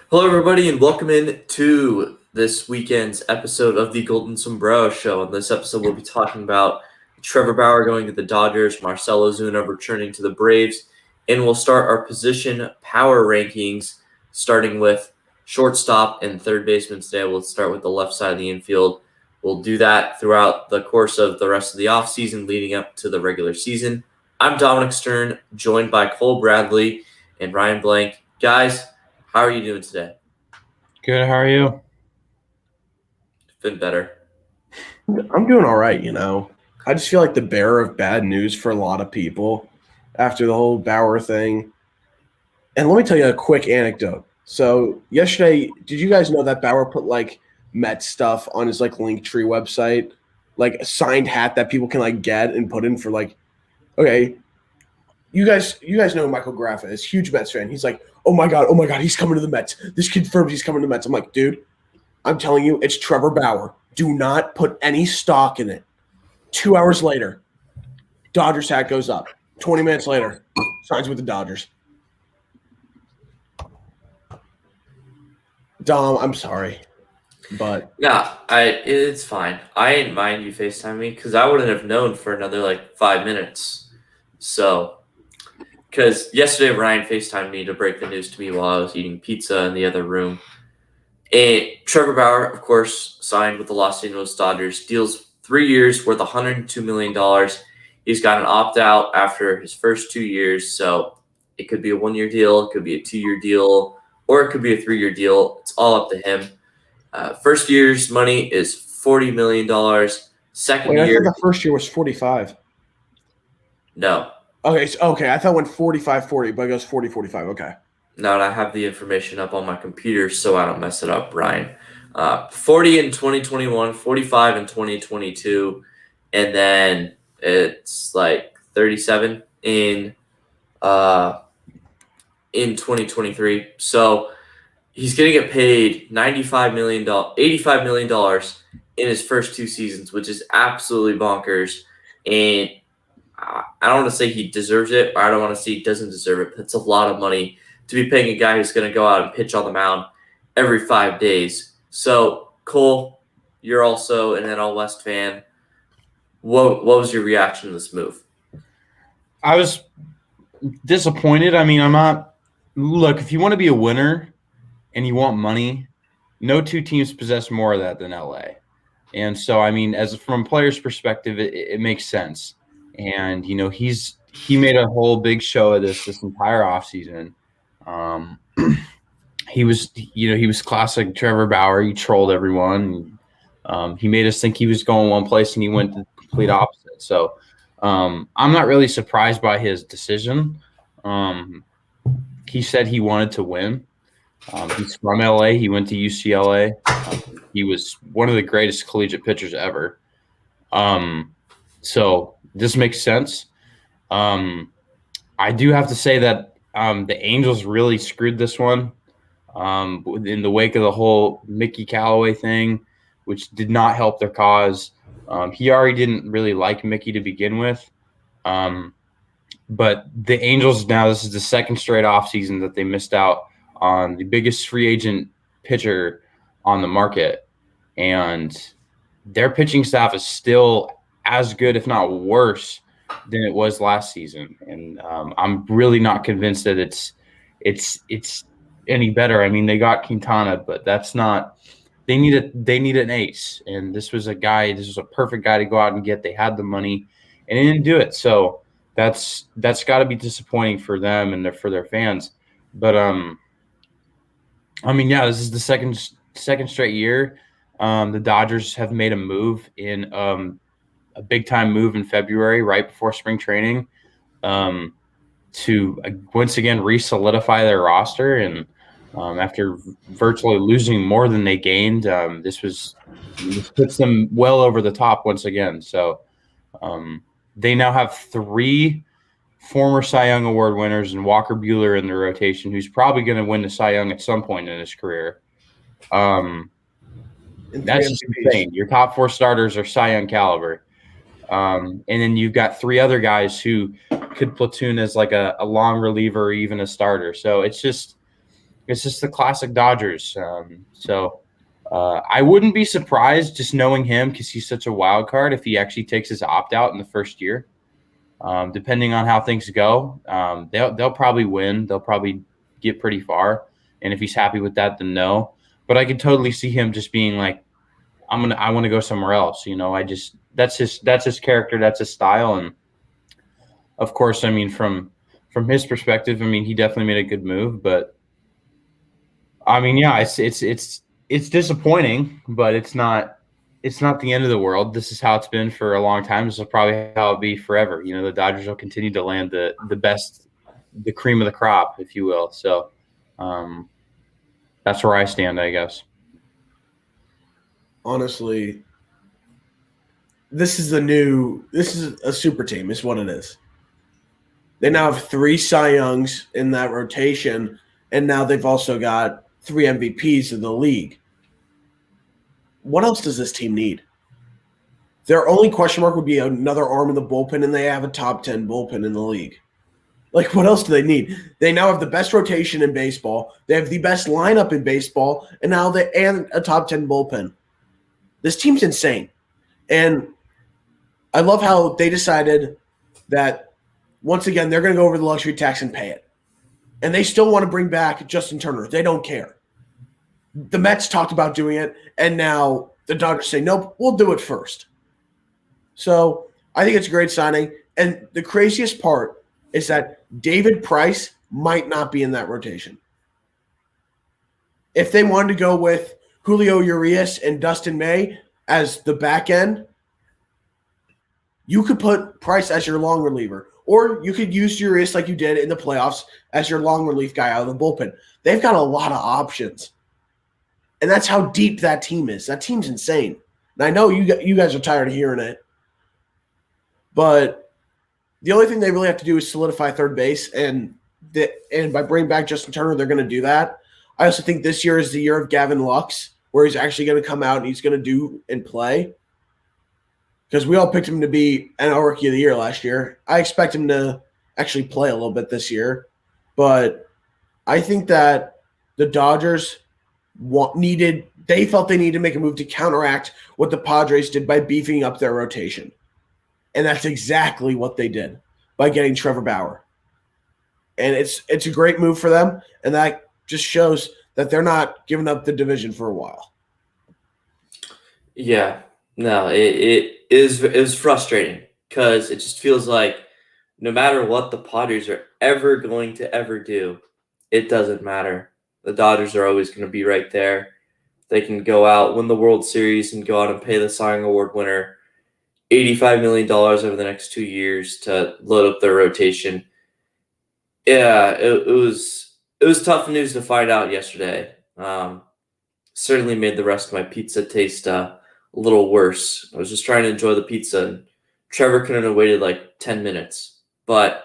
Hello, everybody, and welcome in to this weekend's episode of the Golden Sombrero Show. In this episode, we'll be talking about Trevor Bauer going to the Dodgers, Marcell Ozuna returning to the Braves, and we'll start our position power rankings, starting with shortstop and third baseman today. We'll start with the left side of the infield. We'll do that throughout the course of the rest of the offseason leading up to the regular season. I'm Dominic Stern, joined by Cole Bradley and Ryan Blank. Guys, how are you doing today? Good. How are you? Been better. I'm doing all right, I just feel like the bearer of bad news for a lot of people after the whole Bauer thing. And let me tell you a quick anecdote. So yesterday, did you guys know that Bauer put Met stuff on his Linktree website, like a signed hat that people can get and put in for okay, you guys know who Michael Graffa is, huge Mets fan. He's like, oh my god, he's coming to the Mets. This confirms he's coming to the Mets. I'm like, dude, I'm telling you, it's Trevor Bauer. Do not put any stock in it. 2 hours later, Dodgers hat goes up. 20 minutes later, signs with the Dodgers. Dom, I'm sorry, but yeah, it's fine. I didn't mind you FaceTime me because I wouldn't have known for another 5 minutes. So, because yesterday Ryan FaceTimed me to break the news to me while I was eating pizza in the other room. And Trevor Bauer, of course, signed with the Los Angeles Dodgers, deals 3 years worth $102 million. He's got an opt-out after his first 2 years, so it could be a 1-year deal, it could be a 2-year deal, or it could be a 3-year deal. It's all up to him. First year's money is $40 million. Second wait, year, I thought the first year was 45. no. Okay, I thought it went 45-40, but it goes 40-45. Okay. No, and I have the information up on my computer so I don't mess it up, Ryan. 40 in 2021, 45 in 2022, and then it's 37 in 2023. So he's going to get paid $85 million in his first 2 seasons, which is absolutely bonkers. And I don't want to say he deserves it, or I don't want to say he doesn't deserve it, but it's a lot of money to be paying a guy who's going to go out and pitch on the mound every 5 days. So, Cole, you're also an NL West fan. What was your reaction to this move? I was disappointed. I mean, I'm not – look, if you want to be a winner and you want money, no two teams possess more of that than LA. And so, I mean, from a player's perspective, it makes sense. And, he made a whole big show of this entire offseason. He was classic Trevor Bauer. He trolled everyone. He made us think he was going one place, and he went the complete opposite. So I'm not really surprised by his decision. He said he wanted to win. He's from LA. He went to UCLA. He was one of the greatest collegiate pitchers ever. So this makes sense. I do have to say that the Angels really screwed this one in the wake of the whole Mickey Callaway thing, which did not help their cause. He already didn't really like Mickey to begin with. But the Angels now, this is the second straight offseason that they missed out on the biggest free agent pitcher on the market. And their pitching staff is still as good, if not worse, than it was last season. And I'm really not convinced that it's any better. I mean, they got Quintana, but that's not – they need an ace. And this was a perfect guy to go out and get. They had the money, and they didn't do it. So that's got to be disappointing for them and for their fans. But I mean, yeah, this is the second straight year. The Dodgers have made a move in a big-time move in February, right before spring training, to once again re-solidify their roster. And after virtually losing more than they gained, this puts them well over the top once again. So they now have 3 former Cy Young Award winners and Walker Buehler in their rotation, who's probably going to win the Cy Young at some point in his career. That's just insane. Your top 4 starters are Cy Young caliber. And then you've got 3 other guys who could platoon as a long reliever or even a starter. So it's just It's just the classic Dodgers. I wouldn't be surprised just knowing him because he's such a wild card if he actually takes his opt out in the first year. Depending on how things go, they'll probably win. They'll probably get pretty far, and if he's happy with that, then no. But I could totally see him just being like, I want to go somewhere else. That's his character, that's his style, and of course, I mean from his perspective, I mean he definitely made a good move, but I mean, yeah, it's disappointing, but it's not the end of the world. This is how it's been for a long time. This is probably how it'll be forever. The Dodgers will continue to land the best, the cream of the crop, if you will. So that's where I stand, I guess. Honestly, this is a super team, is what it is. They now have 3 Cy Youngs in that rotation, and now they've also got 3 MVPs of the league. What else does this team need? Their only question mark would be another arm in the bullpen, and they have a top 10 bullpen in the league. Like, what else do they need? They now have the best rotation in baseball. They have the best lineup in baseball, and now and a top 10 bullpen. This team's insane. And I love how they decided that, once again, they're going to go over the luxury tax and pay it. And they still want to bring back Justin Turner. They don't care. The Mets talked about doing it, and now the Dodgers say, nope, we'll do it first. So I think it's a great signing. And the craziest part is that David Price might not be in that rotation. If they wanted to go with Julio Urias and Dustin May as the back end, you could put Price as your long reliever. Or you could use Urias like you did in the playoffs as your long relief guy out of the bullpen. They've got a lot of options. And that's how deep that team is. That team's insane. And I know you guys are tired of hearing it. But the only thing they really have to do is solidify third base. And by bringing back Justin Turner, they're going to do that. I also think this year is the year of Gavin Lux, where he's actually going to come out and he's going to do and play. Because we all picked him to be NL Rookie of the Year last year. I expect him to actually play a little bit this year. But I think that the Dodgers felt they needed to make a move to counteract what the Padres did by beefing up their rotation. And that's exactly what they did by getting Trevor Bauer. And it's a great move for them, and that just shows that they're not giving up the division for a while. Yeah, no, it is frustrating because it just feels like no matter what the Padres are ever going to ever do, it doesn't matter. The Dodgers are always going to be right there. They can go out, win the World Series, and go out and pay the Cy Young Award winner $85 million over the next 2 years to load up their rotation. Yeah, it was tough news to find out yesterday. Certainly made the rest of my pizza taste a little worse. I was just trying to enjoy the pizza, and Trevor couldn't have waited like 10 minutes. But,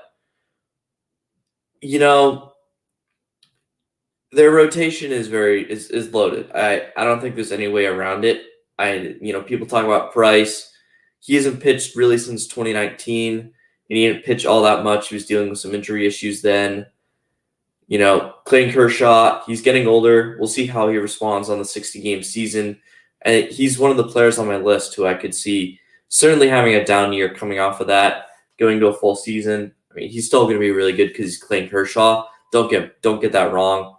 their rotation is is loaded. I don't think there's any way around it. People talk about Price. He hasn't pitched really since 2019, and he didn't pitch all that much. He was dealing with some injury issues then. Clayton Kershaw, he's getting older. We'll see how he responds on the 60-game season. And he's one of the players on my list who I could see certainly having a down year coming off of that, going to a full season. I mean, he's still going to be really good because he's Clayton Kershaw. Don't get that wrong.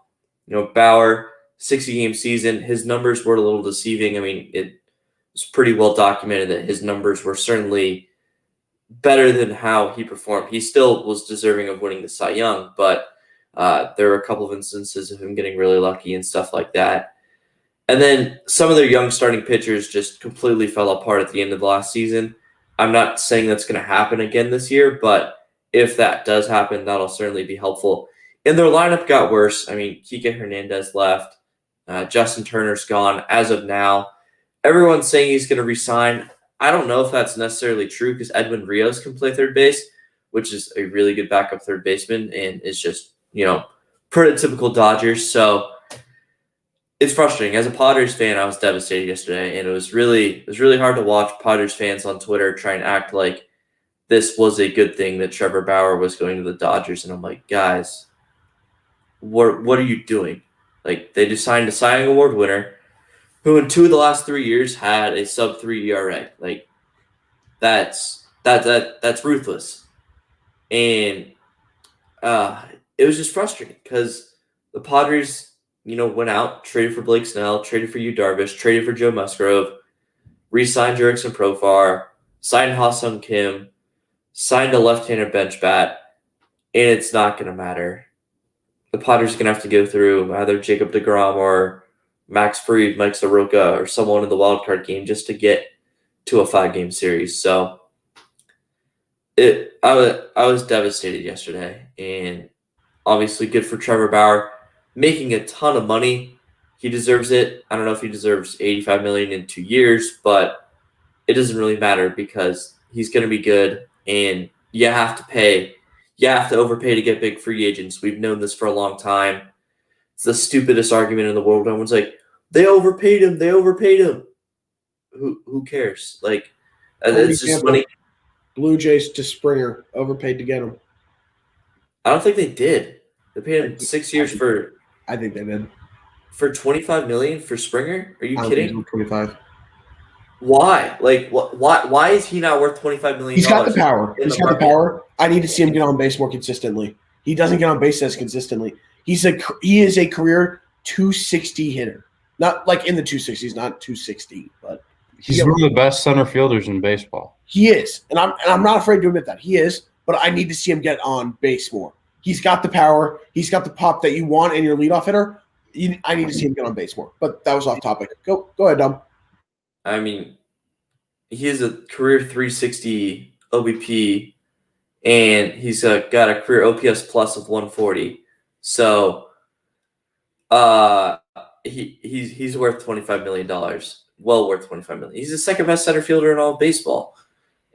Bauer, 60-game season, his numbers were a little deceiving. I mean, it was pretty well documented that his numbers were certainly better than how he performed. He still was deserving of winning the Cy Young, but there were a couple of instances of him getting really lucky and stuff like that. And then some of their young starting pitchers just completely fell apart at the end of the last season. I'm not saying that's going to happen again this year, but if that does happen, that'll certainly be helpful. And their lineup got worse. I mean, Kike Hernandez left. Justin Turner's gone as of now. Everyone's saying he's going to resign. I don't know if that's necessarily true because Edwin Rios can play third base, which is a really good backup third baseman, and is just, prototypical Dodgers. So it's frustrating. As a Padres fan, I was devastated yesterday, and it was really hard to watch Padres fans on Twitter try and act like this was a good thing that Trevor Bauer was going to the Dodgers. And I'm like, guys, what are you doing? Like, they just signed a Cy Young Award winner who in 2 of the last 3 years had a sub-3 ERA. Like, that's ruthless. And it was just frustrating because the Padres, went out, traded for Blake Snell, traded for Yu Darvish, traded for Joe Musgrove, re-signed Jurickson Profar, signed Ha-Sung Kim, signed a left-handed bench bat, and it's not going to matter. The Padres are going to have to go through either Jacob deGrom or Max Fried, Mike Soroka, or someone in the wild card game just to get to a 5-game series. So I was devastated yesterday, and obviously good for Trevor Bauer, making a ton of money. He deserves it. I don't know if he deserves $85 million in 2 years, but it doesn't really matter because he's going to be good, and you have to pay. You have to overpay to get big free agents. We've known this for a long time. It's the stupidest argument in the world. Everyone's like, they overpaid him. They overpaid him. Who cares? Like, it's just money. Blue Jays to Springer, overpaid to get him. I don't think they did. They paid him 6 years for. I think they did. For $25 million for Springer? Are you kidding? 25. Why? Like, why is he not worth $25 million? He's got the power. He's got the power. I need to see him get on base more consistently. He doesn't get on base as consistently. He is a career 260 hitter. Not like in the 260s, not 260, but he's one of the best center fielders in baseball. He is, and I'm not afraid to admit that he is. But I need to see him get on base more. He's got the power. He's got the pop that you want in your leadoff hitter. I need to see him get on base more. But that was off topic. Go ahead, Dom. I mean, he has a career 360 OBP, and he's got a career OPS plus of 140. So, he's worth $25 million. Well worth $25 million. He's the second best center fielder in all of baseball,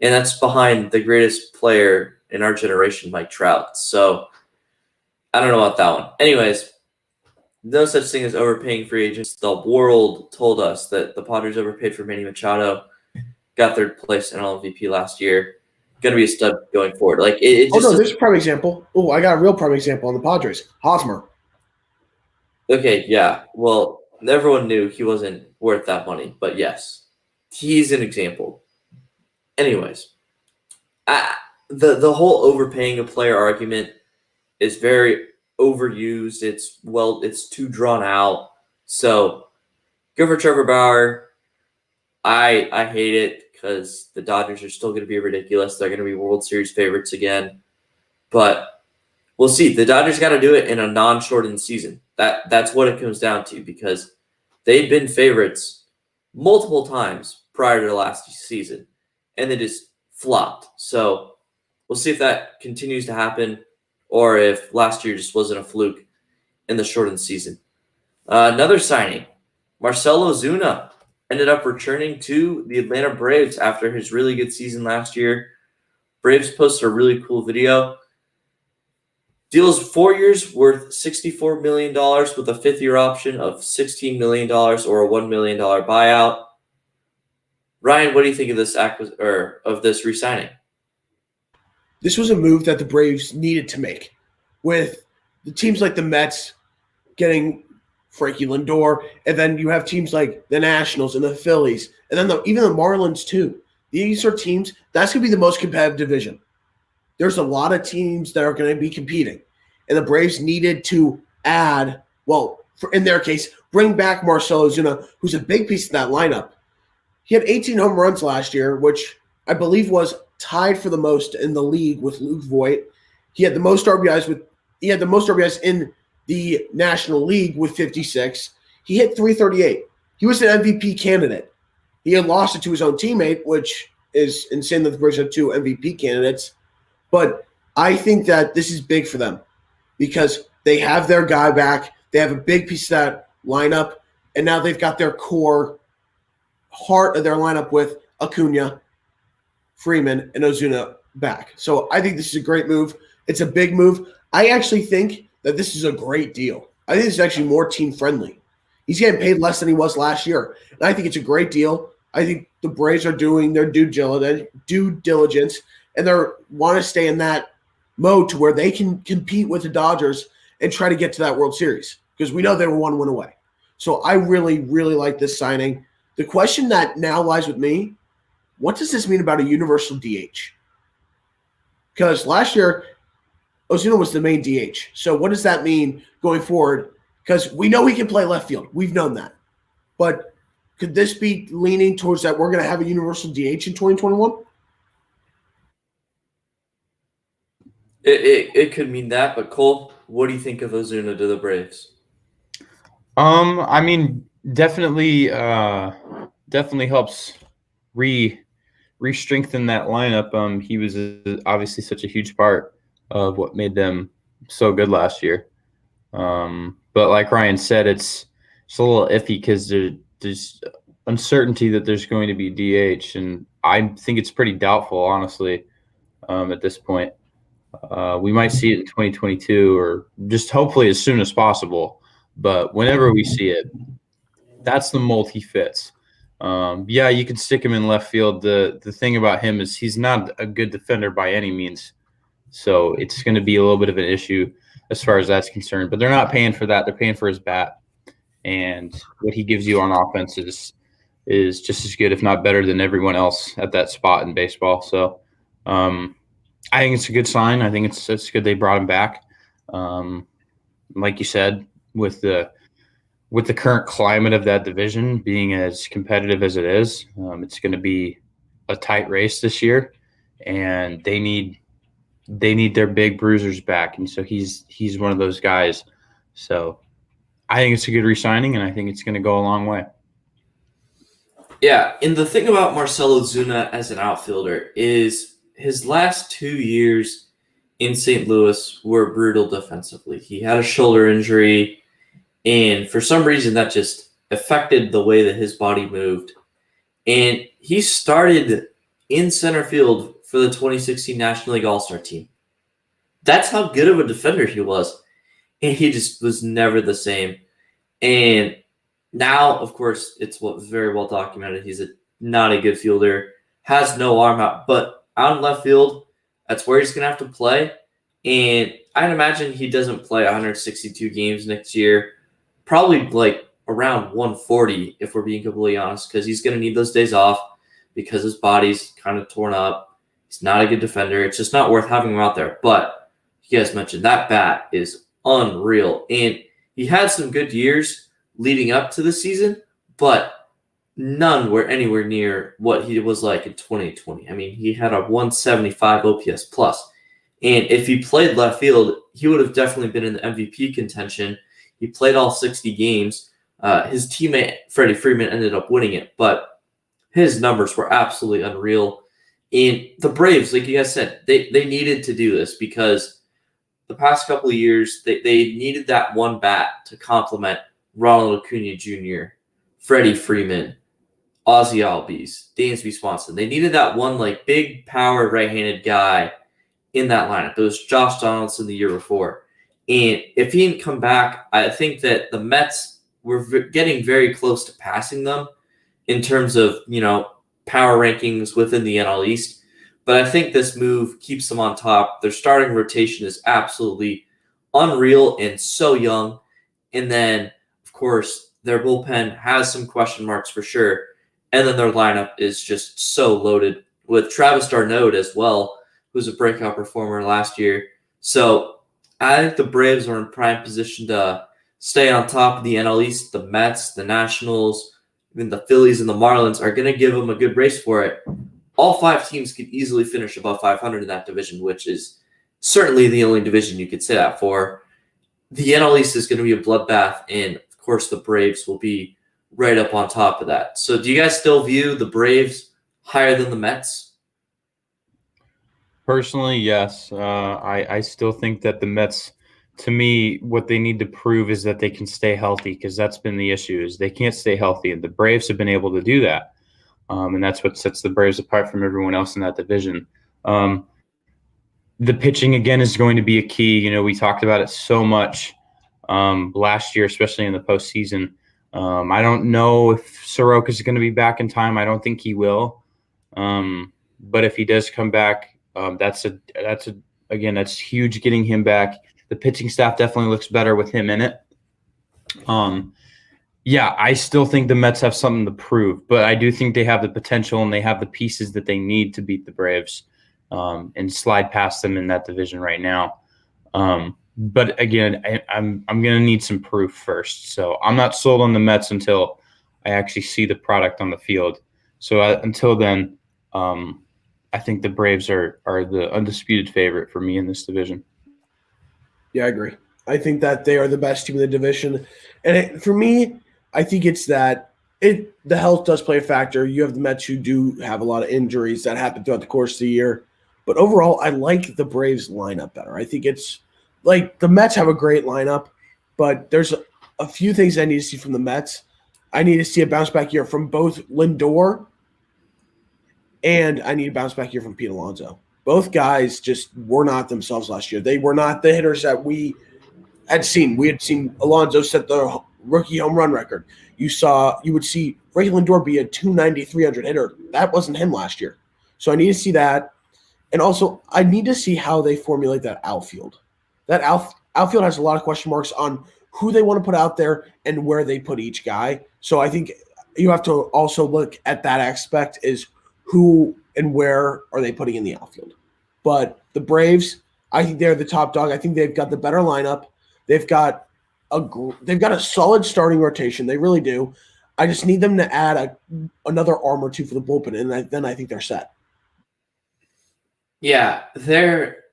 and that's behind the greatest player in our generation, Mike Trout. So, I don't know about that one. Anyways, no such thing as overpaying free agents. The world told us that the Padres overpaid for Manny Machado, got third place in MVP last year. Going to be a stud going forward. Like it just. There's a prime example. Oh, I got a real prime example on the Padres. Hosmer. Okay, yeah. Well, everyone knew he wasn't worth that money, but yes, he's an example. Anyways, the whole overpaying a player argument is very overused. It's too drawn out. So good for Trevor Bauer. I hate it because the Dodgers are still going to be ridiculous. They're going to be World Series favorites again. But we'll see. The Dodgers got to do it in a non-shortened season. That's what it comes down to because they've been favorites multiple times prior to last season, and they just flopped. So we'll see if that continues to happen or if last year just wasn't a fluke in the shortened season. Another signing, Marcell Ozuna ended up returning to the Atlanta Braves after his really good season last year. Braves posted a really cool video. Deals 4 years worth $64 million with a fifth-year option of $16 million or a $1 million buyout. Ryan, what do you think of this of this re-signing? This was a move that the Braves needed to make, with the teams like the Mets getting Frankie Lindor, and then you have teams like the Nationals and the Phillies, and then even the Marlins too. These are teams that's going to be the most competitive division. There's a lot of teams that are going to be competing, and the Braves needed to add, in their case, bring back Marcell Ozuna, who's a big piece of that lineup. He had 18 home runs last year, which I believe was tied for the most in the league with Luke Voigt. He had the most RBIs in the National League with 56. He hit 338. He was an MVP candidate. He had lost it to his own teammate, which is insane that the Braves have two MVP candidates. But I think that this is big for them because they have their guy back. They have a big piece of that lineup, and now they've got their core heart of their lineup with Acuna, Freeman, and Ozuna back. So I think this is a great move. It's a big move. I actually think that this is a great deal. I think this is actually more team-friendly. He's getting paid less than he was last year, and I think it's a great deal. I think the Braves are doing their due diligence, and they want to stay in that mode to where they can compete with the Dodgers and try to get to that World Series. because we know they were 1 win away. So I really, really like this signing. The question that now lies with me, what does this mean about a universal DH? Because last year, Ozuna was the main DH. So what does that mean going forward? Because we know he can play left field. We've known that. But could this be leaning towards that we're going to have a universal DH in 2021? It could mean that, but Cole, what do you think of Ozuna to the Braves? I mean, definitely helps re-strengthen that lineup. He was obviously such a huge part of what made them so good last year. But like Ryan said, it's a little iffy because there's uncertainty that there's going to be DH, and I think it's pretty doubtful, honestly, at this point. We might see it in 2022 or just hopefully as soon as possible. But whenever we see it, that's the mold he fits. Yeah, you can stick him in left field. The thing about him is he's not a good defender by any means. So it's going to be a little bit of an issue as far as that's concerned. But they're not paying for that. They're paying for his bat. And what he gives you on offense is just as good, if not better, than everyone else at that spot in baseball. So I think it's a good sign. I think it's good they brought him back. Like you said, with the current climate of that division being as competitive as it is, it's going to be a tight race this year, and they need their big bruisers back, and so he's one of those guys. So I think it's a good re-signing, and I think it's going to go a long way. Yeah, and the thing about Marcell Ozuna as an outfielder is his last 2 years in St. Louis were brutal defensively. He had a shoulder injury, and for some reason that just affected the way that his body moved. And he started in center field for the 2016 National League All-Star team. That's how good of a defender he was. And he just was never the same. And now, of course, it's very well documented. He's not a good fielder, has no arm out, but out in left field, that's where he's going to have to play. And I'd imagine he doesn't play 162 games next year, probably like around 140, if we're being completely honest, because he's going to need those days off because his body's kind of torn up. He's not a good defender. It's just not worth having him out there. But you guys mentioned that bat is unreal. And he had some good years leading up to the season, but none were anywhere near what he was like in 2020. I mean, he had a 175 OPS plus. And if he played left field, he would have definitely been in the MVP contention. He played all 60 games. His teammate, Freddie Freeman, ended up winning it, but his numbers were absolutely unreal. And the Braves, like you guys said, they needed to do this because the past couple of years, they needed that one bat to complement Ronald Acuna Jr., Freddie Freeman, Ozzie Albies, Dansby Swanson. They needed that one like big power right-handed guy in that lineup. It was Josh Donaldson the year before. And if he didn't come back, I think that the Mets were getting very close to passing them in terms of, power rankings within the NL East. But I think this move keeps them on top. Their starting rotation is absolutely unreal and so young. And then, of course, their bullpen has some question marks for sure. And then their lineup is just so loaded with Travis d'Arnaud as well, who's a breakout performer last year. So I think the Braves are in prime position to stay on top of the NL East. The Mets, the Nationals, even the Phillies and the Marlins are going to give them a good race for it. All five teams could easily finish above 500 in that division, which is certainly the only division you could say that for. The NL East is going to be a bloodbath, and of course the Braves will be right up on top of that. So do you guys still view the Braves higher than the Mets? Personally, yes. I still think that the Mets, to me, what they need to prove is that they can stay healthy, because that's been the issue, is they can't stay healthy. And the Braves have been able to do that. And that's what sets the Braves apart from everyone else in that division. The pitching, again, is going to be a key. We talked about it so much last year, especially in the postseason. I don't know if Soroka is going to be back in time. I don't think he will. But if he does come back, that's huge getting him back. The pitching staff definitely looks better with him in it. Yeah, I still think the Mets have something to prove, but I do think they have the potential and they have the pieces that they need to beat the Braves and slide past them in that division right now. But again, I'm going to need some proof first. So I'm not sold on the Mets until I actually see the product on the field. So until then, I think the Braves are the undisputed favorite for me in this division. Yeah, I agree. I think that they are the best team in the division, and for me, I think it's that the health does play a factor. You have the Mets who do have a lot of injuries that happen throughout the course of the year, but overall, I like the Braves lineup better. I think it's like the Mets have a great lineup, but there's a few things I need to see from the Mets. I need to see a bounce back year from both Lindor, and I need a bounce back year from Pete Alonso. Both guys just were not themselves last year. They were not the hitters that we had seen. We had seen Alonso set the rookie home run record. You would see Frankie Lindor be a 290, 300 hitter. That wasn't him last year. So I need to see that. And also, I need to see how they formulate that outfield. That outfield has a lot of question marks on who they want to put out there and where they put each guy. So I think you have to also look at that aspect is who and where are they putting in the outfield. But the Braves, I think they're the top dog. I think they've got the better lineup. They've got a solid starting rotation. They really do. I just need them to add another arm or two for the bullpen, and then I think they're set. Yeah, they're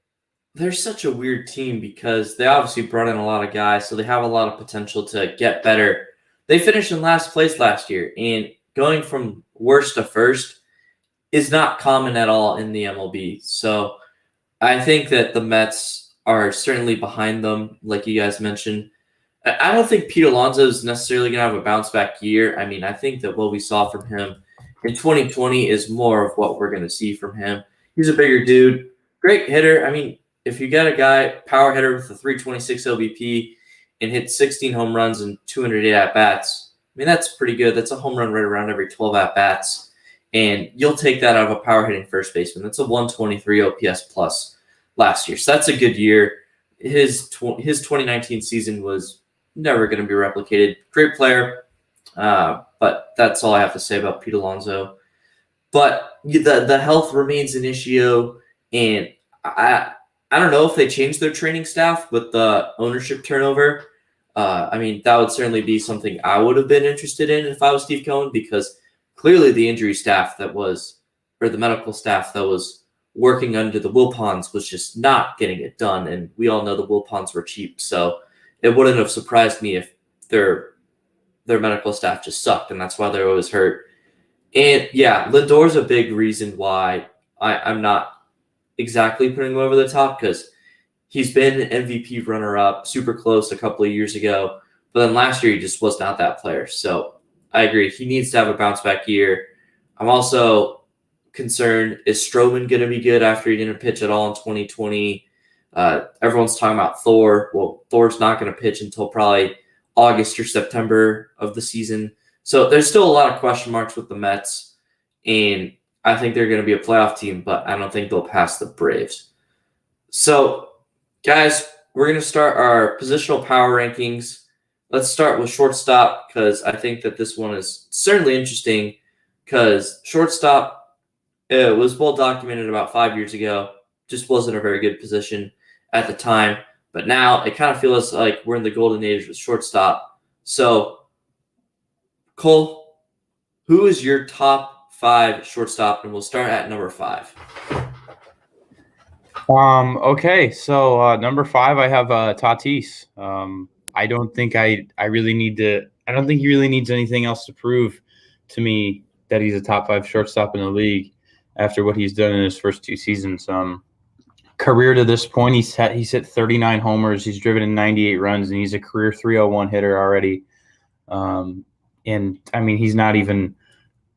such a weird team because they obviously brought in a lot of guys, so they have a lot of potential to get better. They finished in last place last year, and going from worst to first is not common at all in the MLB. So I think that the Mets are certainly behind them, like you guys mentioned. I don't think Pete Alonso is necessarily going to have a bounce back year. I mean, I think that what we saw from him in 2020 is more of what we're going to see from him. He's a bigger dude, great hitter. I mean, if you got a guy, power hitter with a 326 OBP and hit 16 home runs and 208 at-bats, I mean, that's pretty good. That's a home run right around every 12 at-bats. And you'll take that out of a power hitting first baseman. That's a 123 OPS plus last year. So that's a good year. His 2019 season was never going to be replicated. Great player. But that's all I have to say about Pete Alonso. But the health remains an issue. And I don't know if they changed their training staff with the ownership turnover. I mean, that would certainly be something I would have been interested in if I was Steve Cohen, because clearly the injury staff or the medical staff that was working under the Wilpons was just not getting it done. And we all know the Wilpons were cheap. So it wouldn't have surprised me if their medical staff just sucked, and that's why they're always hurt. And yeah, Lindor's a big reason why I'm not exactly putting him over the top, because he's been an MVP runner-up, super close a couple of years ago, but then last year he just was not that player. So I agree. He needs to have a bounce-back year. I'm also concerned, is Stroman going to be good after he didn't pitch at all in 2020? Everyone's talking about Thor. Well, Thor's not going to pitch until probably August or September of the season. So there's still a lot of question marks with the Mets, and I think they're going to be a playoff team, but I don't think they'll pass the Braves. So, guys, we're going to start our positional power rankings. Let's start with shortstop, because I think that this one is certainly interesting, because shortstop was well documented about 5 years ago, just wasn't a very good position at the time. But now it kind of feels like we're in the golden age with shortstop. So, Cole, who is your top 5 shortstop? And we'll start at number 5. Okay, so number 5, I have Tatis. I don't think I really need to. I don't think he really needs anything else to prove to me that he's a top 5 shortstop in the league after what he's done in his first 2 seasons. Career to this point, he's hit 39 homers, he's driven in 98 runs, and he's a career 301 hitter already. And I mean, he's not even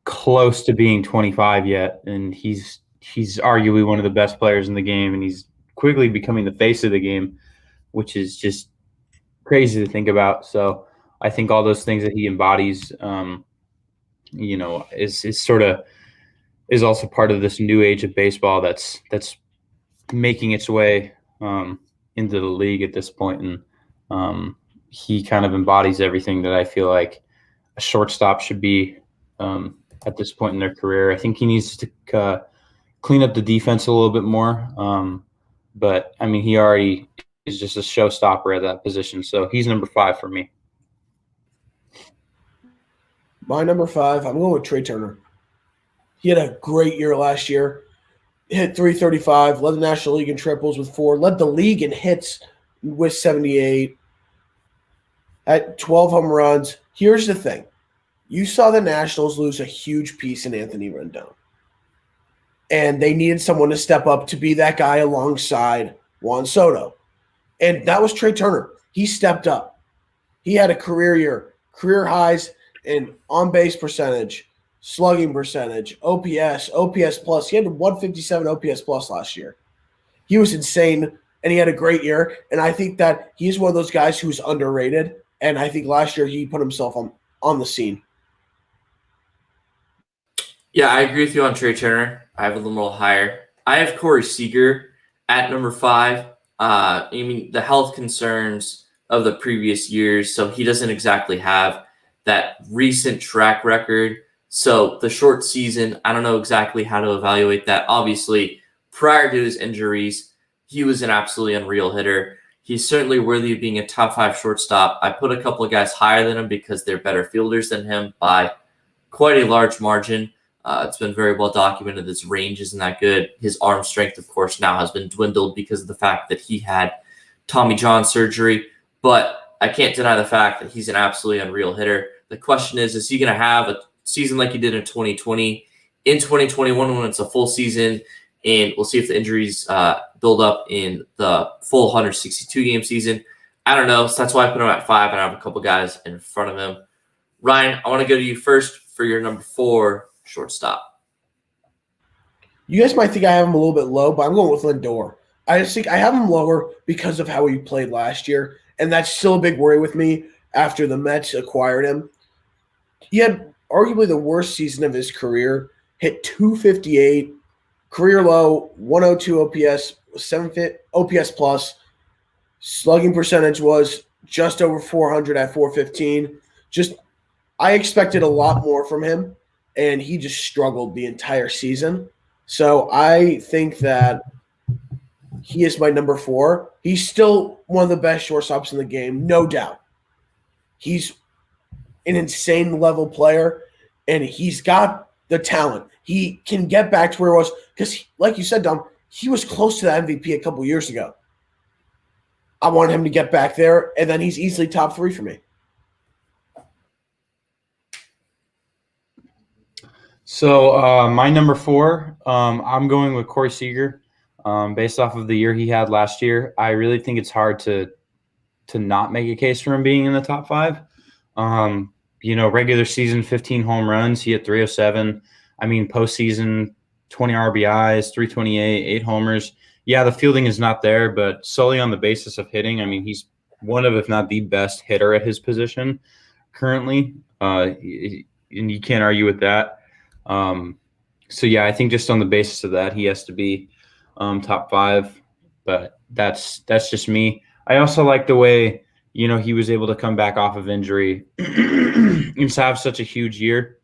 close to being 25 yet, and he's arguably one of the best players in the game, and he's quickly becoming the face of the game, which is just crazy to think about. So I think all those things that he embodies, is also part of this new age of baseball that's making its way into the league at this point. And he kind of embodies everything that I feel like a shortstop should be at this point in their career. I think he needs to clean up the defense a little bit more. But, I mean, he already is just a showstopper at that position. So he's number 5 for me. My number 5, I'm going with Trey Turner. He had a great year last year. Hit 335, led the National League in triples with 4, led the league in hits with 78, at 12 home runs. Here's the thing. You saw the Nationals lose a huge piece in Anthony Rendon. And they needed someone to step up to be that guy alongside Juan Soto. And that was Trey Turner. He stepped up. He had a career year, career highs in on-base percentage, slugging percentage, OPS, OPS plus. He had 157 OPS plus last year. He was insane, and he had a great year. And I think that he's one of those guys who's underrated. And I think last year he put himself on the scene. Yeah, I agree with you on Trey Turner. I have a little higher. I have Corey Seager at number 5. I mean, the health concerns of the previous years, so he doesn't exactly have that recent track record. So the short season, I don't know exactly how to evaluate that. Obviously, prior to his injuries, he was an absolutely unreal hitter. He's certainly worthy of being a top 5 shortstop. I put a couple of guys higher than him because they're better fielders than him by quite a large margin. It's been very well documented his range isn't that good. His arm strength, of course, now has been dwindled because of the fact that he had Tommy John surgery. But I can't deny the fact that he's an absolutely unreal hitter. The question is he going to have a season like he did in 2020, in 2021 when it's a full season? And we'll see if the injuries build up in the full 162-game season. I don't know. So that's why I put him at 5, and I have a couple guys in front of him. Ryan, I want to go to you first for your number 4 shortstop. You guys might think I have him a little bit low, but I'm going with Lindor. I just think I have him lower because of how he played last year, and that's still a big worry with me after the Mets acquired him. He had arguably the worst season of his career, hit 258, career low, 102 OPS, 7 OPS plus. Slugging percentage was just over 400 at 415. I expected a lot more from him, and he just struggled the entire season. So I think that he is my number 4. He's still one of the best shortstops in the game, no doubt. He's an insane level player, and he's got the talent. He can get back to where he was because, like you said, Dom, he was close to the MVP a couple years ago. I want him to get back there, and then he's easily top 3 for me. So my number 4, I'm going with Corey Seager. Based off of the year he had last year, I really think it's hard to not make a case for him being in the top 5. Regular season, 15 home runs. He hit 307. I mean, postseason, 20 RBIs, 328, 8 homers. Yeah, the fielding is not there, but solely on the basis of hitting, I mean, he's one of, if not the best hitter at his position currently. And you can't argue with that. So yeah, I think just on the basis of that, he has to be top 5, but that's just me. I also like the way, he was able to come back off of injury and have such a huge year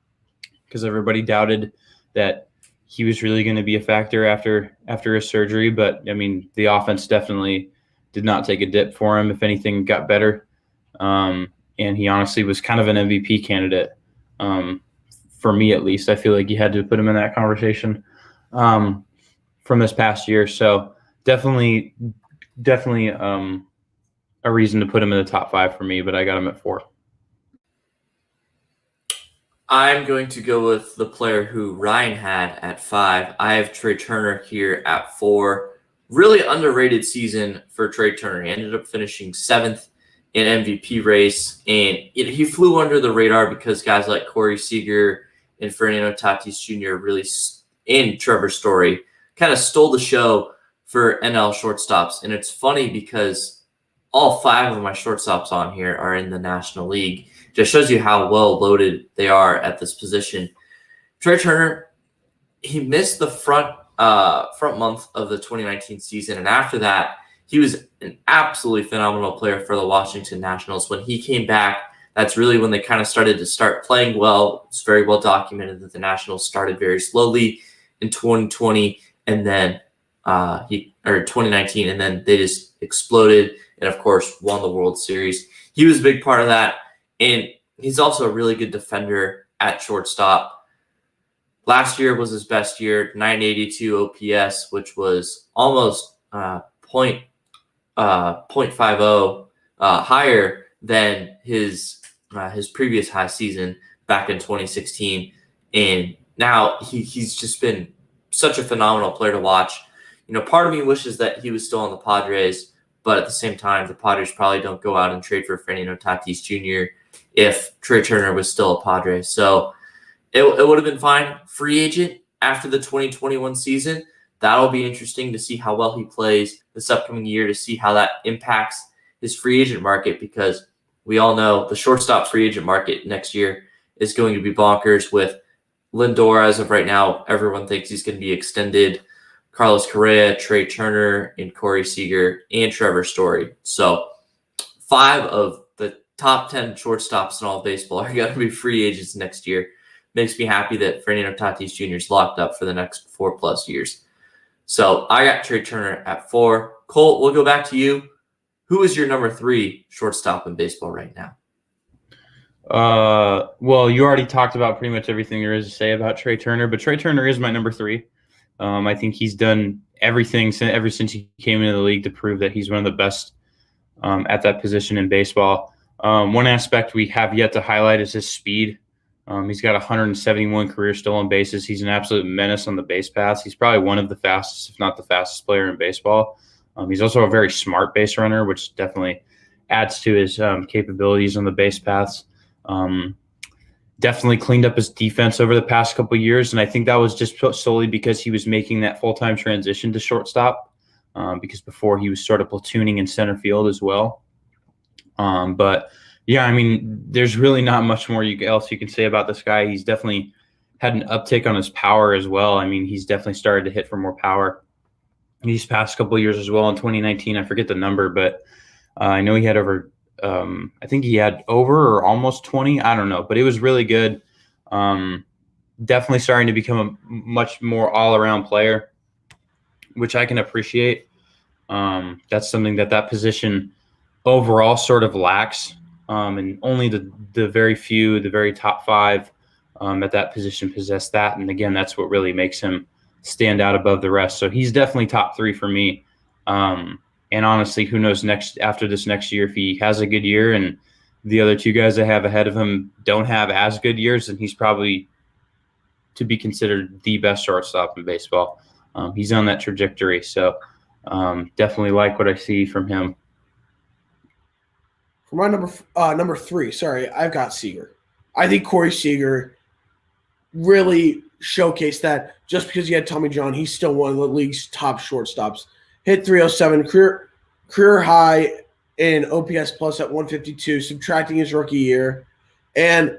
because everybody doubted that he was really going to be a factor after his surgery. But I mean, the offense definitely did not take a dip for him. If anything, got better. And he honestly was kind of an MVP candidate. For me, at least, I feel like you had to put him in that conversation from this past year. So definitely a reason to put him in the top 5 for me, but I got him at 4. I'm going to go with the player who Ryan had at 5. I have Trey Turner here at 4. Really underrated season for Trey Turner. He ended up finishing 7th in MVP race, and he flew under the radar because guys like Corey Seager and Fernando Tatis Jr. really, and Trevor Story, kind of stole the show for NL shortstops. And it's funny because all 5 of my shortstops on here are in the National League. Just shows you how well loaded they are at this position. Trey Turner, he missed the front month of the 2019 season, and after that, he was an absolutely phenomenal player for the Washington Nationals. When he came back, that's really when they kind of started to start playing well. It's very well documented that the Nationals started very slowly in 2020, and then 2019, and then they just exploded, and of course won the World Series. He was a big part of that, and he's also a really good defender at shortstop. Last year was his best year, 982 OPS, which was almost .50 higher than his previous high season back in 2016. And now he's just been such a phenomenal player to watch. Part of me wishes that he was still on the Padres, but at the same time, the Padres probably don't go out and trade for Fernando Tatis Jr. if Trey Turner was still a Padre. So it would have been fine. Free agent after the 2021 season, that'll be interesting to see how well he plays this upcoming year, to see how that impacts his free agent market, because we all know the shortstop free agent market next year is going to be bonkers with Lindor. As of right now, everyone thinks he's going to be extended. Carlos Correa, Trey Turner, and Corey Seager, and Trevor Story. So 5 of the top 10 shortstops in all of baseball are going to be free agents next year. Makes me happy that Fernando Tatis Jr. is locked up for the next 4+ years. So I got Trey Turner at 4. Colt, we'll go back to you. Who is your number 3 shortstop in baseball right now? Well, you already talked about pretty much everything there is to say about Trey Turner, but Trey Turner is my number 3. I think he's done everything ever since he came into the league to prove that he's one of the best at that position in baseball. One aspect we have yet to highlight is his speed. He's got 171 career stolen bases. He's an absolute menace on the base paths. He's probably one of the fastest, if not the fastest player in baseball. He's also a very smart base runner, which definitely adds to his capabilities on the base paths. Definitely cleaned up his defense over the past couple of years, and I think that was just solely because he was making that full-time transition to shortstop, because before he was sort of platooning in center field as well. But yeah, I mean, there's really not much more else you can say about this guy. He's definitely had an uptick on his power as well. I mean, he's definitely started to hit for more power these past couple of years as well. In 2019, I forget the number, but I know he had over I think he had over or almost 20. I don't know, but it was really good. Definitely starting to become a much more all-around player, which I can appreciate. That's something that position overall sort of lacks. And only the very top 5 at that position possess that. And again, that's what really makes him stand out above the rest. So he's definitely top 3 for me. And honestly, who knows after this next year, if he has a good year and the other 2 guys I have ahead of him don't have as good years, then he's probably to be considered the best shortstop in baseball. He's on that trajectory. So definitely like what I see from him. For my number 3, sorry, I've got Seager. I think Corey Seager really showcased that. Just because he had Tommy John, he's still one of the league's top shortstops. Hit 307, career high in OPS plus at 152, subtracting his rookie year. And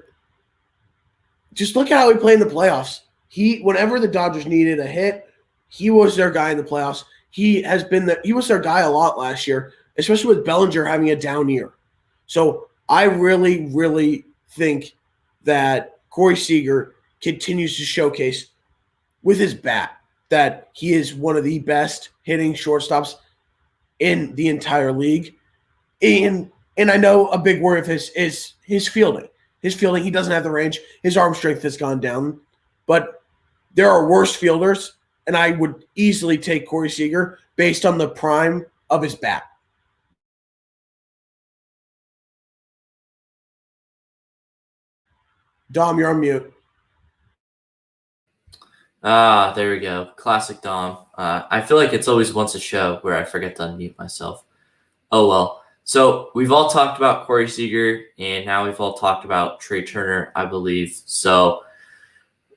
just look at how he played in the playoffs. Whenever the Dodgers needed a hit, he was their guy in the playoffs. He was their guy a lot last year, especially with Bellinger having a down year. So I really, really think that Corey Seager continues to showcase with his bat that he is one of the best hitting shortstops in the entire league. And I know a big worry of his is his fielding. His fielding, he doesn't have the range. His arm strength has gone down. But there are worse fielders, and I would easily take Corey Seager based on the prime of his bat. Dom, you're on mute. There we go. Classic Dom. I feel like it's always once a show where I forget to unmute myself. Oh, well. So we've all talked about Corey Seager, and now we've all talked about Trey Turner, I believe. So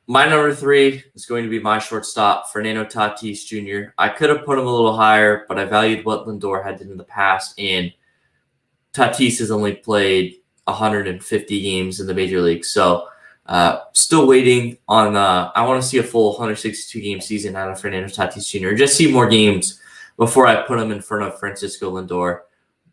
my number 3 is going to be my shortstop, Fernando Tatis Jr. I could have put him a little higher, but I valued what Lindor had done in the past, and Tatis has only played 150 games in the major league. So still waiting on I want to see a full 162 game season out of Fernando Tatis Jr. Just see more games before I put him in front of Francisco Lindor.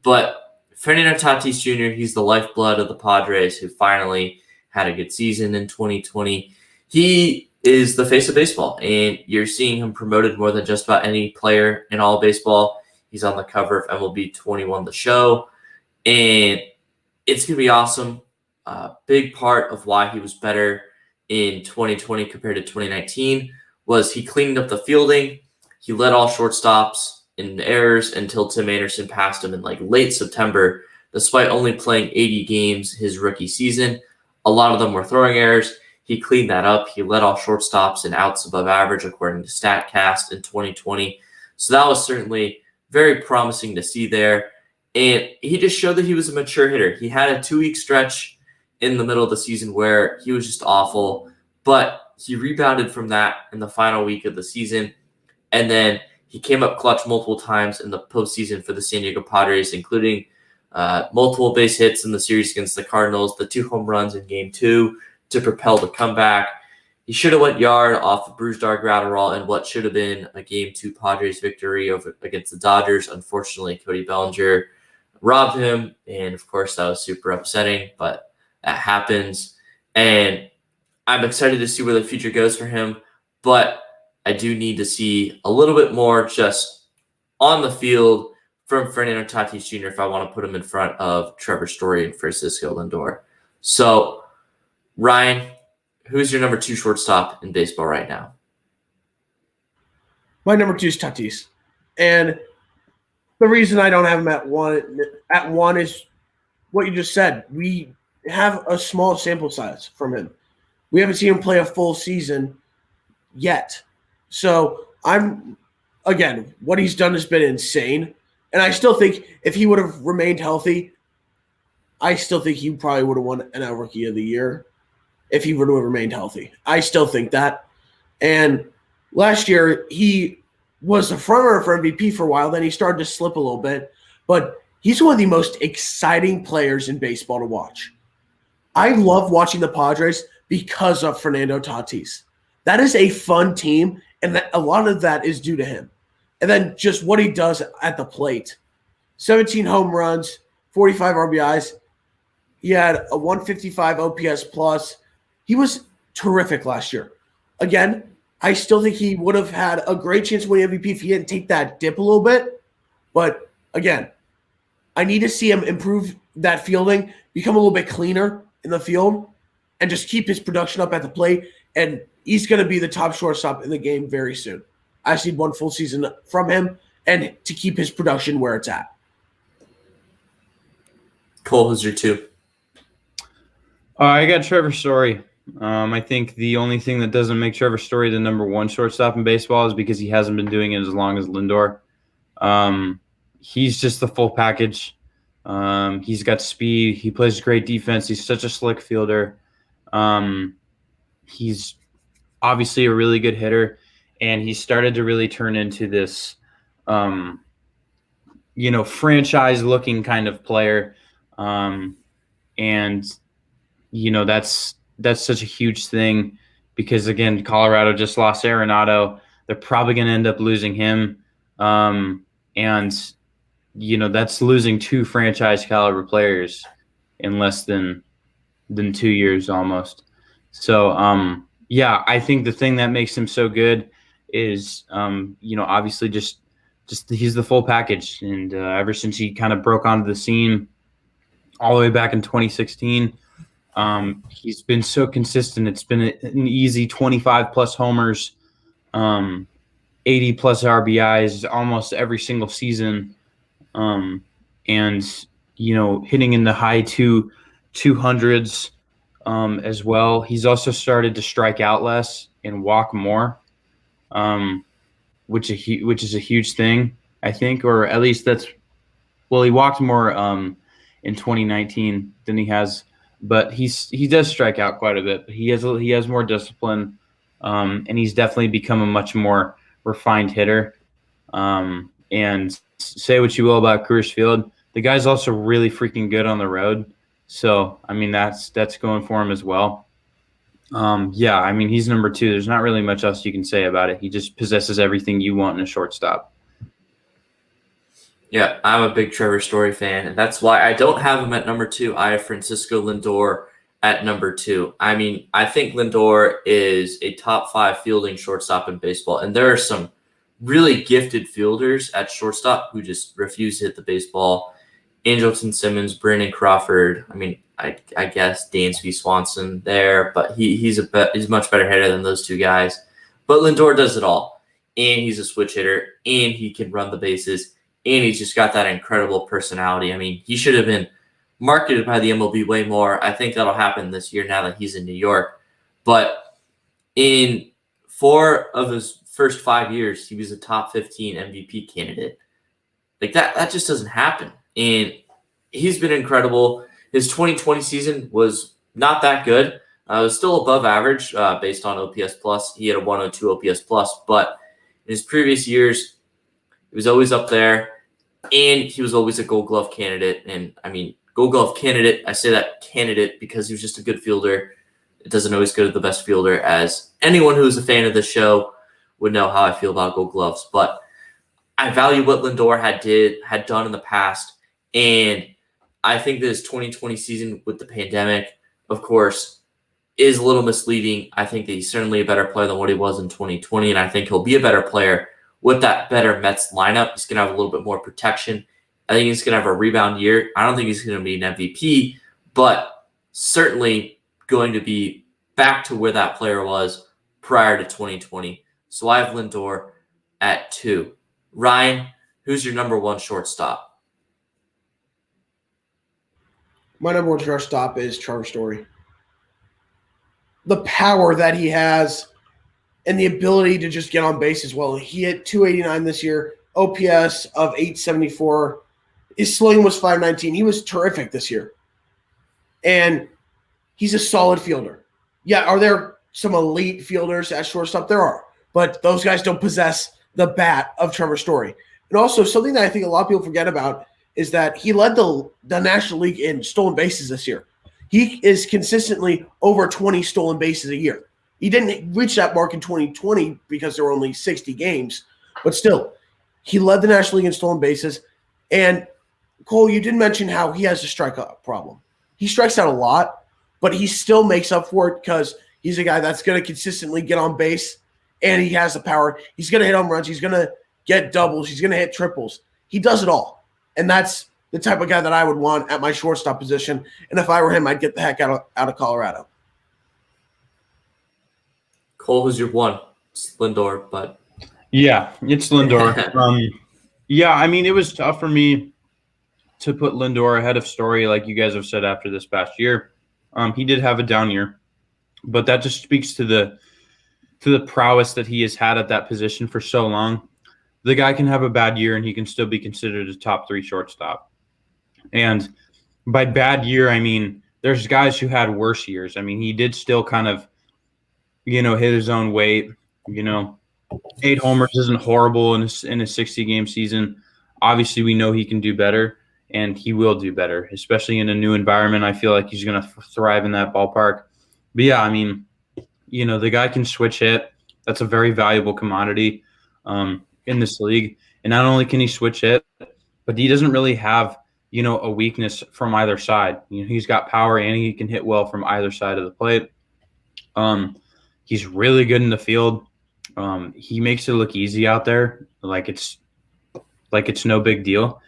But Fernando Tatis Jr., he's the lifeblood of the Padres who finally had a good season in 2020. He is the face of baseball, and you're seeing him promoted more than just about any player in all of baseball. He's on the cover of MLB 21 The Show, and it's going to be awesome. Big part of why he was better in 2020 compared to 2019 was he cleaned up the fielding. He led all shortstops in errors until Tim Anderson passed him in like late September, despite only playing 80 games his rookie season. A lot of them were throwing errors. He cleaned that up. He led all shortstops in outs above average, according to StatCast in 2020. So that was certainly very promising to see there. And he just showed that he was a mature hitter. He had a 2-week stretch in the middle of the season where he was just awful, but he rebounded from that in the final week of the season. And then he came up clutch multiple times in the postseason for the San Diego Padres, including multiple base hits in the series against the Cardinals, the 2 home runs in Game 2 to propel the comeback. He should have went yard off of Brusdar Gratterall in what should have been a Game 2 Padres victory against the Dodgers. Unfortunately, Cody Bellinger robbed him, and of course that was super upsetting, but that happens. And I'm excited to see where the future goes for him, but I do need to see a little bit more just on the field from Fernando Tatis Jr. if I want to put him in front of Trevor Story and Francisco Lindor. So, Ryan, who's your number 2 shortstop in baseball right now? My number 2 is Tatis. And the reason I don't have him at one is what you just said. We have a small sample size from him. We haven't seen him play a full season yet. So what he's done has been insane. And I still think if he would have remained healthy, I still think he probably would have won NL Rookie of the Year if he would have remained healthy. I still think that. And last year, he was the frontrunner for MVP for a while. Then he started to slip a little bit. But he's one of the most exciting players in baseball to watch. I love watching the Padres because of Fernando Tatis. That is a fun team, and a lot of that is due to him. And then just what he does at the plate. 17 home runs, 45 RBIs. He had a 155 OPS plus. He was terrific last year. Again, I still think he would have had a great chance to win MVP if he didn't take that dip a little bit. But again, I need to see him improve that fielding, become a little bit cleaner in the field, and just keep his production up at the plate. And he's going to be the top shortstop in the game very soon. I just need one full season from him and to keep his production where it's at. Cole, who's your 2? I got Trevor Story. I think the only thing that doesn't make Trevor Story the number 1 shortstop in baseball is because he hasn't been doing it as long as Lindor. He's just the full package. He's got speed. He plays great defense. He's such a slick fielder. He's obviously a really good hitter, and he started to really turn into this, franchise-looking kind of player. And that's such a huge thing because, again, Colorado just lost Arenado. They're probably going to end up losing him. And that's losing 2 franchise-caliber players in less than 2 years almost. So, I think the thing that makes him so good is, obviously just he's the full package. And ever since he kind of broke onto the scene all the way back in 2016, he's been so consistent. It's been an easy 25-plus homers, 80-plus RBIs almost every single season, and hitting in the high 200s as well. He's also started to strike out less and walk more, which is a huge thing, I think, or at least he walked more in 2019 than he has, but he does strike out quite a bit. But he has more discipline, and he's definitely become a much more refined hitter. And say what you will about Coors Field, the guy's also really freaking good on the road. So I mean that's going for him as well. He's number 2. There's not really much else you can say about it. He just possesses everything you want in a shortstop. Yeah, I'm a big Trevor Story fan, and that's why I don't have him at number 2. I have Francisco Lindor at number 2. I mean, I think Lindor is a top 5 fielding shortstop in baseball, and there are some really gifted fielders at shortstop who just refuse to hit the baseball. Angelton Simmons, Brandon Crawford. I mean, I guess Dansby Swanson there, but he's a much better hitter than those two guys. But Lindor does it all, and he's a switch hitter, and he can run the bases, and he's just got that incredible personality. I mean, he should have been marketed by the MLB way more. I think that'll happen this year now that he's in New York. But in 4 of his first 5 years, he was a top 15 MVP candidate. Like that just doesn't happen. And he's been incredible. His 2020 season was not that good. It was still above average based on OPS plus. He had a 102 OPS plus, but in his previous years, he was always up there, and he was always a Gold Glove candidate. And I mean, Gold Glove candidate. I say that candidate because he was just a good fielder. It doesn't always go to the best fielder, as anyone who's a fan of the show would know how I feel about Gold Gloves. But I value what Lindor had done in the past. And I think this 2020 season with the pandemic, of course, is a little misleading. I think that he's certainly a better player than what he was in 2020, and I think he'll be a better player with that better Mets lineup. He's going to have a little bit more protection. I think he's going to have a rebound year. I don't think he's going to be an MVP, but certainly going to be back to where that player was prior to 2020. So I have Lindor at 2. Ryan, who's your number 1 shortstop? My number 1 shortstop is Trevor Story. The power that he has and the ability to just get on base as well. He hit 289 this year, OPS of 874. His slugging was 519. He was terrific this year. And he's a solid fielder. Yeah, are there some elite fielders at shortstop? There are. But those guys don't possess the bat of Trevor Story. And also, something that I think a lot of people forget about is that he led the National League in stolen bases this year. He is consistently over 20 stolen bases a year. He didn't reach that mark in 2020 because there were only 60 games, but still, he led the National League in stolen bases. And Cole, you did mention how he has a strikeout problem. He strikes out a lot, but he still makes up for it because he's a guy that's going to consistently get on base, and he has the power. He's going to hit home runs. He's going to get doubles. He's going to hit triples. He does it all. And that's the type of guy that I would want at my shortstop position. And if I were him, I'd get the heck out of Colorado. Cole, who's your 1? It's Lindor, but yeah, it's Lindor. Yeah, I mean, it was tough for me to put Lindor ahead of Story, like you guys have said after this past year. He did have a down year, but that just speaks to the prowess that he has had at that position for so long. The guy can have a bad year and he can still be considered a top 3 shortstop. And by bad year, I mean, there's guys who had worse years. I mean, he did still kind of, hit his own weight. 8 homers isn't horrible in a 60-game season. Obviously, we know he can do better, and he will do better, especially in a new environment. I feel like he's going to thrive in that ballpark. But, yeah, I mean, the guy can switch hit. That's a very valuable commodity in this league. And not only can he switch hit, but he doesn't really have, a weakness from either side. He's got power and he can hit well from either side of the plate. He's really good in the field. He makes it look easy out there, like it's no big deal.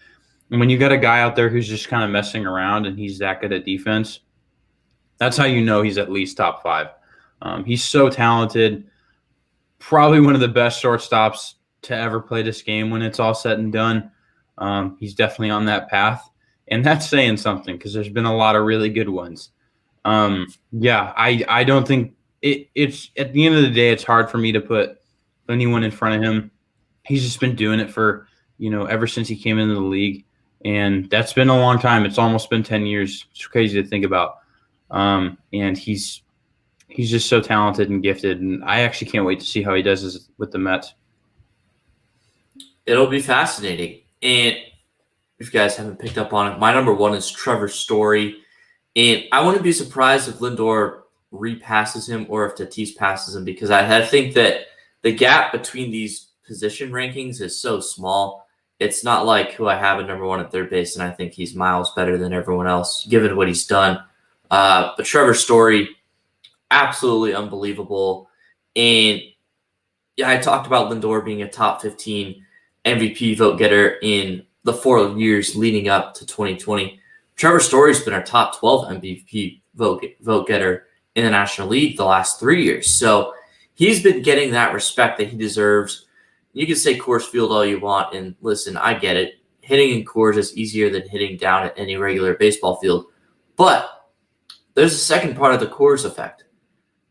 And when you got a guy out there who's just kind of messing around and he's that good at defense, that's how you know he's at least top 5. He's so talented, probably one of the best shortstops to ever play this game when it's all said and done. He's definitely on that path. And that's saying something because there's been a lot of really good ones. Yeah, I don't think it's at the end of the day, it's hard for me to put anyone in front of him. He's just been doing it for, ever since he came into the league. And that's been a long time. It's almost been 10 years. It's crazy to think about. And he's just so talented and gifted. And I actually can't wait to see how he does with the Mets. It'll be fascinating. And if you guys haven't picked up on it, my number 1 is Trevor Story. And I wouldn't be surprised if Lindor repasses him or if Tatis passes him, because I think that the gap between these position rankings is so small. it's not like who I have at number 1 at third base, and I think he's miles better than everyone else, given what he's done. But Trevor Story, absolutely unbelievable. And yeah, I talked about Lindor being a top 15 MVP vote getter in the 4 years leading up to 2020. Trevor Story's been our top 12 MVP vote getter in the National League the last 3 years. So he's been getting that respect that he deserves. You can say Coors Field all you want, and listen, I get it. Hitting in Coors is easier than hitting down at any regular baseball field. But there's a second part of the Coors effect.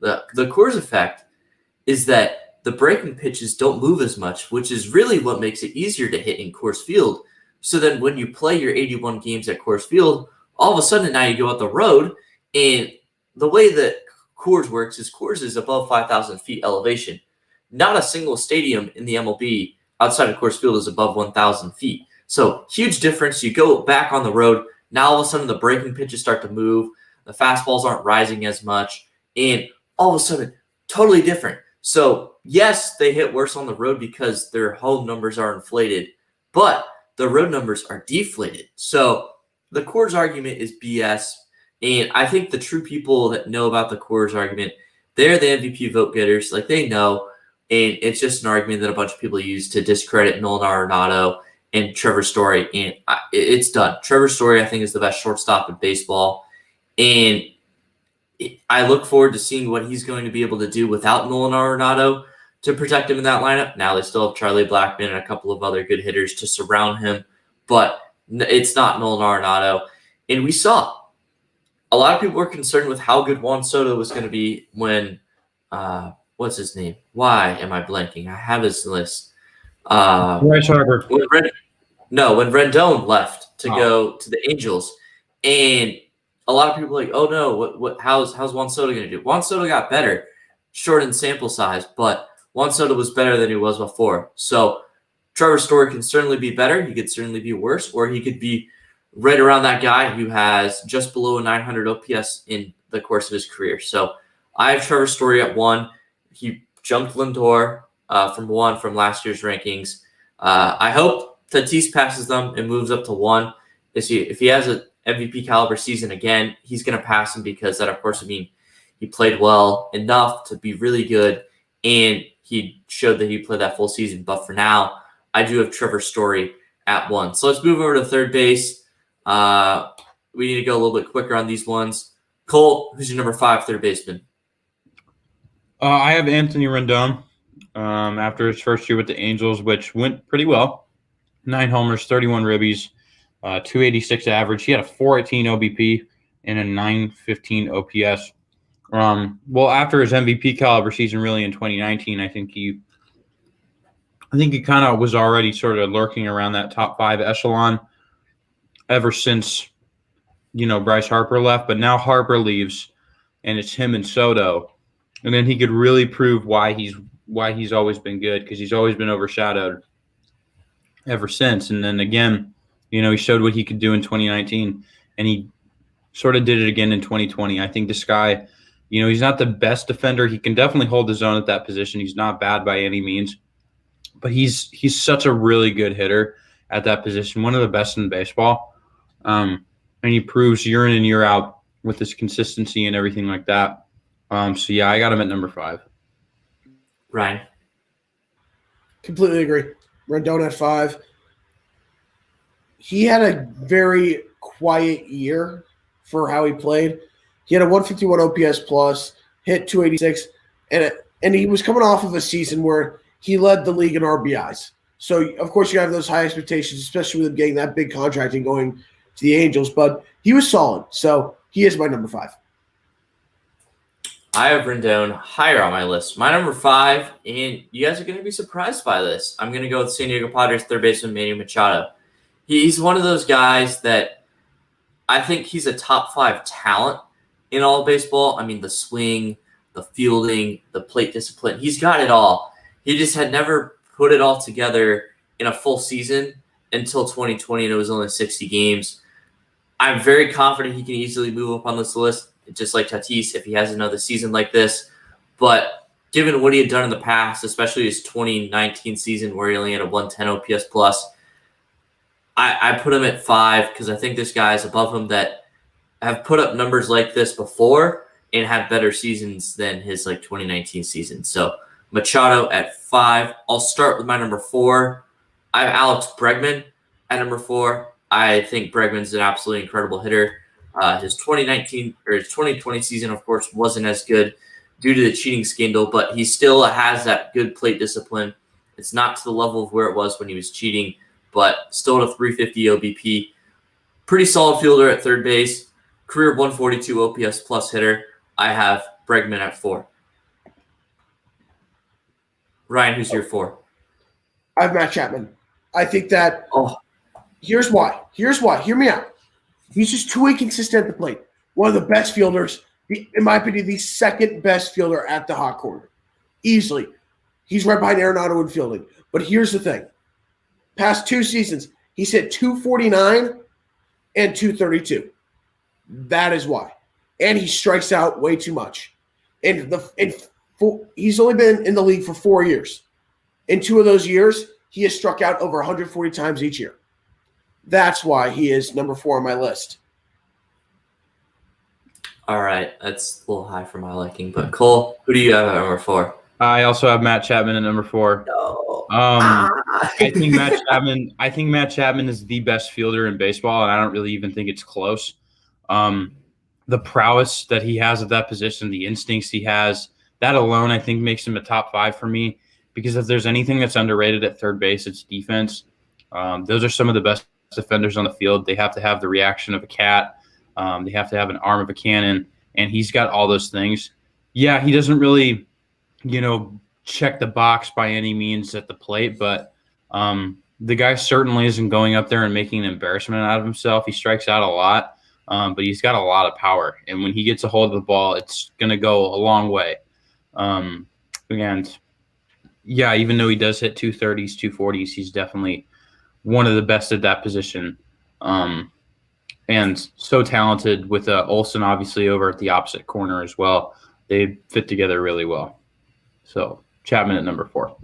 The Coors effect is that the breaking pitches don't move as much, which is really what makes it easier to hit in Coors Field. So then when you play your 81 games at Coors Field, all of a sudden now you go out the road, and the way that Coors works is Coors is above 5,000 feet elevation. Not a single stadium in the MLB outside of Coors Field is above 1,000 feet. So huge difference. You go back on the road. Now all of a sudden the breaking pitches start to move. The fastballs aren't rising as much. And all of a sudden, totally different. So yes, they hit worse on the road because their home numbers are inflated, but the road numbers are deflated. So the Coors argument is BS. And I think the true people that know about the Coors argument, they're the MVP vote getters. Like, they know. And it's just an argument that a bunch of people use to discredit Nolan Arenado and Trevor Story. And it's done. Trevor Story, I think, is the best shortstop in baseball. And I look forward to seeing what he's going to be able to do without Nolan Arenado to protect him in that lineup. Now they still have Charlie Blackmon and a couple of other good hitters to surround him. But it's not Nolan Arenado. And we saw a lot of people were concerned with how good Juan Soto was going to be when what's his name? Why am I blanking? I have his list. Bryce Harper. When Rendon left to go to the Angels, and a lot of people were like, oh no, how's Juan Soto going to do? Juan Soto got better, short in sample size, but Juan Soto was better than he was before. So Trevor Story can certainly be better. He could certainly be worse, or he could be right around that guy who has just below a 900 OPS in the course of his career. So I have Trevor Story at 1. He jumped Lindor from 1 from last year's rankings. I hope Tatis passes them and moves up to 1. If he has an MVP caliber season again, he's going to pass him, because that, of course, would mean he played well enough to be really good, and he showed that he played that full season. But for now, I do have Trevor Story at 1. So let's move over to third base. We need to go a little bit quicker on these ones. Colt, who's your number 5 third baseman? I have Anthony Rendon after his first year with the Angels, which went pretty well. 9 homers, 31 ribbies, 286 average. He had a 418 OBP and a 915 OPS. Well, after his MVP caliber season, really in 2019, I think he kind of was already sort of lurking around that top 5 echelon ever since, Bryce Harper left. But now Harper leaves, and it's him and Soto. And then he could really prove why he's always been good, because he's always been overshadowed ever since. And then again, he showed what he could do in 2019, and he sort of did it again in 2020. I think this guy, he's not the best defender. He can definitely hold his own at that position. He's not bad by any means, but he's such a really good hitter at that position, one of the best in baseball. And he proves year in and year out with his consistency and everything like that. So yeah, I got him at number 5. Ryan. Completely agree. Rendon at 5. He had a very quiet year for how he played. He had a 151 OPS plus, hit 286, and he was coming off of a season where he led the league in RBIs. So of course you have those high expectations, especially with him getting that big contract and going to the Angels. But he was solid, so he is my number 5. I have Rendon higher on my list. My number 5, and you guys are going to be surprised by this. I'm going to go with San Diego Padres third baseman Manny Machado. He's one of those guys that I think he's a top 5 talent in all of baseball. I mean, the swing, the fielding, the plate discipline. He's got it all. He just had never put it all together in a full season until 2020, and it was only 60 games. I'm very confident he can easily move up on this list, just like Tatis, if he has another season like this. But given what he had done in the past, especially his 2019 season where he only had a 110 OPS plus, I put him at 5 because I think there's guys above him that have put up numbers like this before and had better seasons than his 2019 season. So Machado at 5. I'll start with my number 4. I have Alex Bregman at number 4. I think Bregman's an absolutely incredible hitter. His 2019 or his 2020 season, of course, wasn't as good due to the cheating scandal, but he still has that good plate discipline. It's not to the level of where it was when he was cheating, but still at a 350 OBP. Pretty solid fielder at third base. Career 142 OPS plus hitter. I have Bregman at 4. Ryan, who's your 4? I have Matt Chapman. I think that here's why. Hear me out. He's just too inconsistent at the plate. One of the best fielders, in my opinion, the second best fielder at the hot corner. Easily. He's right behind Arenado in fielding. But here's the thing. Past 2 seasons, he's hit 249 and 232. That is why. And he strikes out way too much. He's only been in the league for 4 years. In 2 of those years, he has struck out over 140 times each year. That's why he is number 4 on my list. All right. That's a little high for my liking. But Cole, who do you have at number 4? I also have Matt Chapman at number 4. No. I think Matt Chapman is the best fielder in baseball, and I don't really even think it's close. The prowess that he has at that position, the instincts he has, that alone I think makes him a top 5 for me. Because if there's anything that's underrated at third base, it's defense. Those are some of the best defenders on the field. They have to have the reaction of a cat. They have to have an arm of a cannon, and he's got all those things. Yeah, he doesn't really, check the box by any means at the plate, but the guy certainly isn't going up there and making an embarrassment out of himself. He strikes out a lot, but he's got a lot of power, and when he gets a hold of the ball, it's going to go a long way. And yeah, even though he does hit 230s, 240s, he's definitely one of the best at that position. And so talented with Olsen obviously over at the opposite corner as well. They fit together really well. So Chapman at number 4.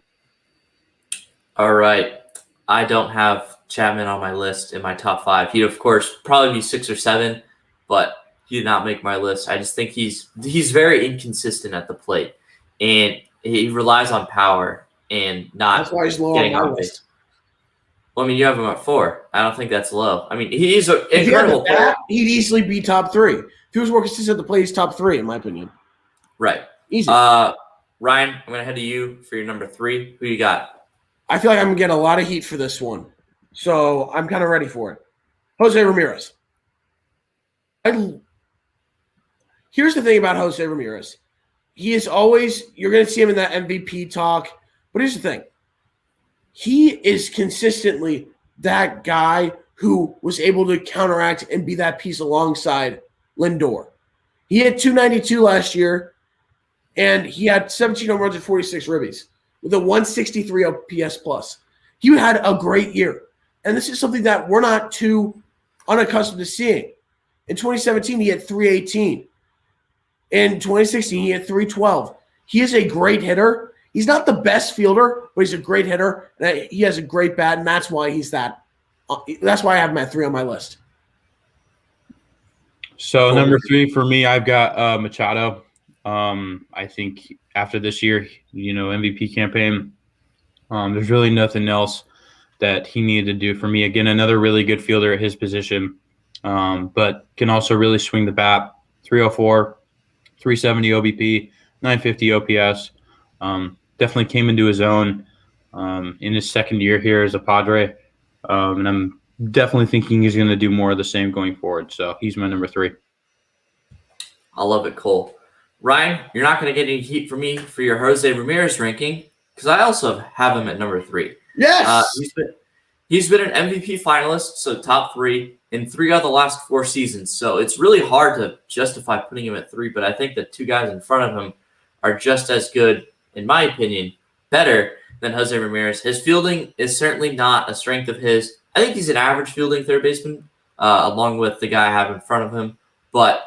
All right. I don't have Chapman on my list in my top 5. He'd, of course, probably be 6 or 7, but he did not make my list. I just think he's very inconsistent at the plate, and he relies on power and not That's why he's low getting on my on base. list. Well, I mean, you have him at 4. I don't think that's low. I mean, he's an If he had incredible the bat, player. he'd easily be top 3. If he was more consistent at the plate, he's top 3, in my opinion. Right. Easy. Ryan, I'm going to head to you for your number 3. Who you got? I feel like I'm going to get a lot of heat for this one. So I'm kind of ready for it. Jose Ramirez. Here's the thing about Jose Ramirez. He is always – you're going to see him in that MVP talk. But here's the thing. He is consistently that guy who was able to counteract and be that piece alongside Lindor. He hit 292 last year, and he had 17 home runs and 46 ribbies with a 163 OPS plus. He had a great year. And this is something that we're not too unaccustomed to seeing. In 2017, he had 318. In 2016, he had 312. He is a great hitter. He's not the best fielder, but he's a great hitter. And he has a great bat, and that's why he's that. That's why I have him at 3 on my list. So number 3 for me, I've got Machado. I think after this year, MVP campaign, there's really nothing else that he needed to do for me. Again, another really good fielder at his position, but can also really swing the bat. 304, 370 OBP, 950 OPS. Definitely came into his own in his second year here as a Padre, and I'm definitely thinking he's going to do more of the same going forward. So he's my number 3. I love it, Cole. Ryan, you're not going to get any heat from me for your Jose Ramirez ranking because I also have him at number 3. Yes! He's been an MVP finalist, so top 3, in 3 out of the last 4 seasons. So it's really hard to justify putting him at 3, but I think the 2 guys in front of him are just as good, in my opinion, better than Jose Ramirez. His fielding is certainly not a strength of his. I think he's an average fielding third baseman, along with the guy I have in front of him, but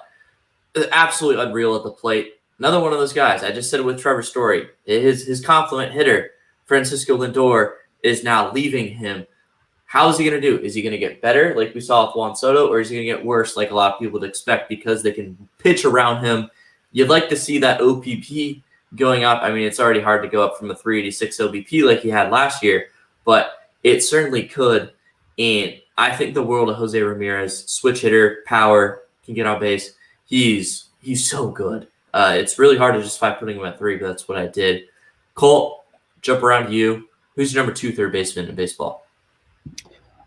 absolutely unreal at the plate. Another one of those guys. I just said it with Trevor Story. His complement hitter, Francisco Lindor, is now leaving him. How is he going to do? Is he going to get better like we saw with Juan Soto, or is he going to get worse like a lot of people would expect because they can pitch around him? You'd like to see that OPP going up. I mean, it's already hard to go up from a 386 OBP like he had last year, but it certainly could. And I think the world of Jose Ramirez, switch hitter, power, can get on base. He's so good. It's really hard to justify putting him at 3, but that's what I did. Colt, jump around to you. Who's your number 2 third baseman in baseball?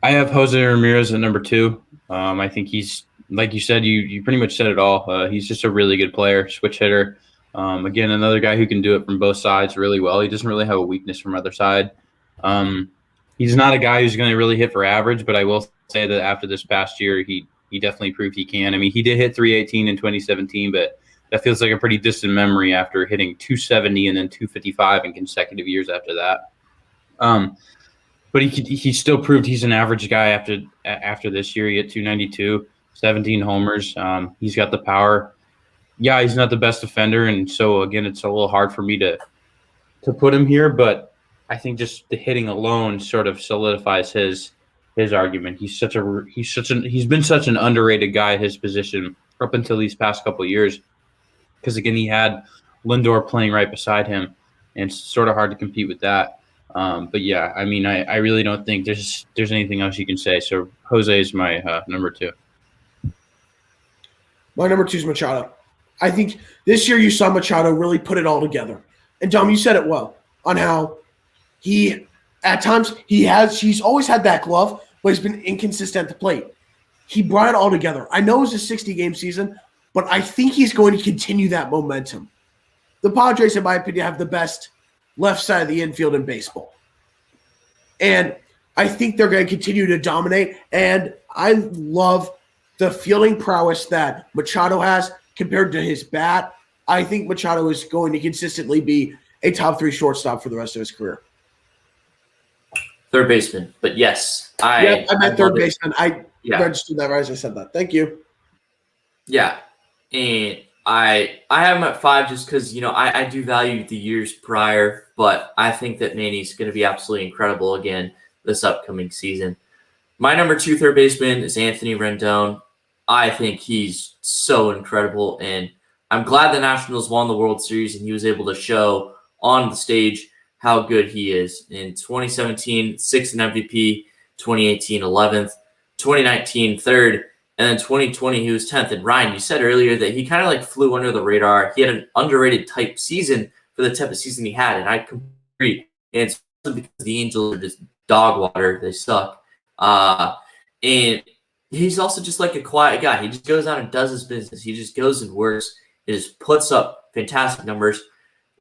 I have Jose Ramirez at number 2. I think he's, like you said, you pretty much said it all. He's just a really good player, switch hitter. Again, another guy who can do it from both sides really well. He doesn't really have a weakness from either side. He's not a guy who's going to really hit for average, but I will say that after this past year, he definitely proved he can. I mean, he did hit 318 in 2017, but that feels like a pretty distant memory after hitting 270 and then 255 in consecutive years after that. But he still proved he's an average guy after this year. He hit 292, 17 homers. He's got the power. Yeah, he's not the best defender, and so again, it's a little hard for me to put him here. But I think just the hitting alone sort of solidifies his argument. He's been such an underrated guy at his position up until these past couple of years. Because again, he had Lindor playing right beside him, and it's sort of hard to compete with that. But yeah, I mean, I really don't think there's anything else you can say. So Jose is my number 2. My number 2 is Machado. I think this year you saw Machado really put it all together. And Dom, you said it well on how he at times he's always had that glove, but he's been inconsistent at the plate. He brought it all together. I know it's a 60-game season, but I think he's going to continue that momentum. The Padres, in my opinion, have the best left side of the infield in baseball. And I think they're going to continue to dominate. And I love the fielding prowess that Machado has compared to his bat. I think Machado is going to consistently be a top 3 shortstop for the rest of his career. Third baseman. But yes, I meant third baseman. I registered that right as I said that. Thank you. Yeah. And I have him at 5 just because, I do value the years prior, but I think that Manny's going to be absolutely incredible again this upcoming season. My number 2 third baseman is Anthony Rendon. I think he's so incredible, and I'm glad the Nationals won the World Series and he was able to show on the stage how good he is. In 2017, 6th in MVP, 2018, 11th, 2019, 3rd, and then 2020, he was 10th. And Ryan, you said earlier that he kind of like flew under the radar. He had an underrated type season for the type of season he had, and I agree. And it's because the Angels are just dog water. They suck. And he's also just like a quiet guy. He just goes out and does his business. He just goes and works. He just puts up fantastic numbers.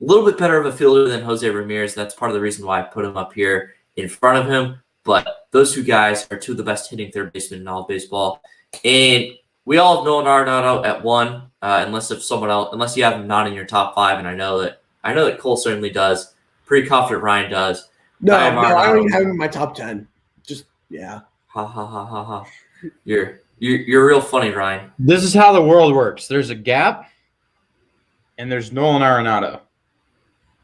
A little bit better of a fielder than Jose Ramirez. That's part of the reason why I put him up here in front of him. But those 2 guys are 2 of the best hitting third basemen in all of baseball. And we all have Nolan Arenado at 1, unless you have him not in your top 5. And I know that Cole certainly does. Pretty confident Ryan does. No, I don't even have him in my top 10. Just yeah. Ha ha ha ha ha. You're real funny, Ryan. This is how the world works. There's a gap, and there's Nolan Arenado.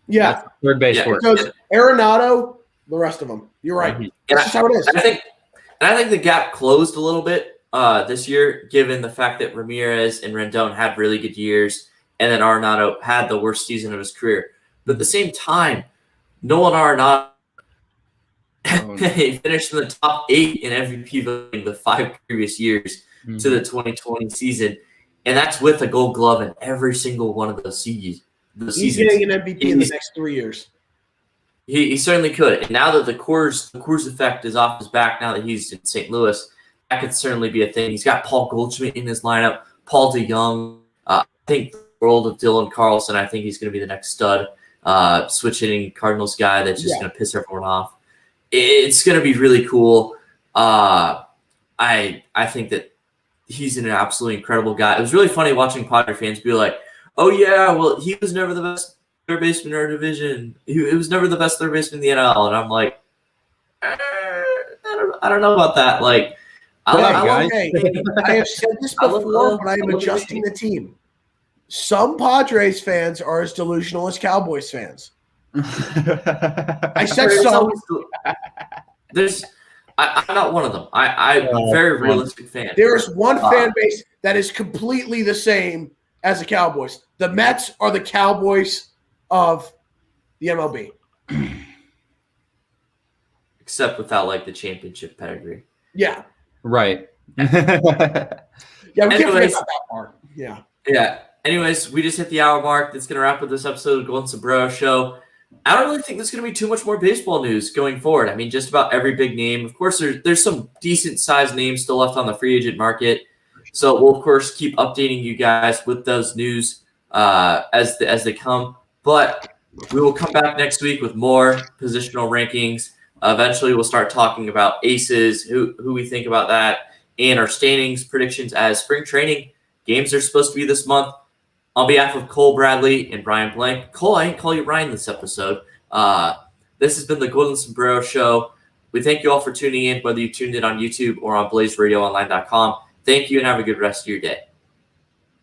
Yeah. That's third base work. Because Arenado, the rest of them. You're right. That's just how it is. I think the gap closed a little bit this year, given the fact that Ramirez and Rendon had really good years, and then Arenado had the worst season of his career. But at the same time, Nolan Arenado he finished in the top 8 in MVP voting the 5 previous years to the 2020 season, and that's with a Gold Glove in every single one of those seasons. He's getting an MVP in the next 3 years. He certainly could. And now that the Coors effect is off his back, now that he's in St. Louis, that could certainly be a thing. He's got Paul Goldschmidt in his lineup, Paul DeYoung. I think the world of Dylan Carlson. I think he's going to be the next stud switch hitting Cardinals guy that's just going to piss everyone off. It's going to be really cool. I think that he's an absolutely incredible guy. It was really funny watching Padre fans be like, "Oh yeah, well he was never the best third baseman in our division. He was never the best third baseman in the NL." And I'm like, I don't know about that. Like, I have said this before, but I am adjusting the team. Some Padres fans are as delusional as Cowboys fans. I said so. I'm not one of them. I'm a very realistic fan. There's one fan base that is completely the same as the Cowboys. The Mets are the Cowboys of the MLB. Except without like the championship pedigree. Yeah. Right. Yeah, we can't forget Anyways. about that part. Yeah. Yeah. Anyways, we just hit the hour mark. That's going to wrap up this episode of Golden Sombrero Show. I don't really think there's going to be too much more baseball news going forward. I mean, just about every big name. Of course, there's some decent-sized names still left on the free agent market. So we'll, of course, keep updating you guys with those news as they come. But we will come back next week with more positional rankings. Eventually, we'll start talking about aces, who we think about that, and our standings predictions as spring training games are supposed to be this month. On behalf of Cole Bradley and Brian Blank, Cole, I didn't call you Ryan this episode. This has been the Golden Sombrero Show. We thank you all for tuning in, whether you tuned in on YouTube or on BlazeRadioOnline.com. Thank you and have a good rest of your day.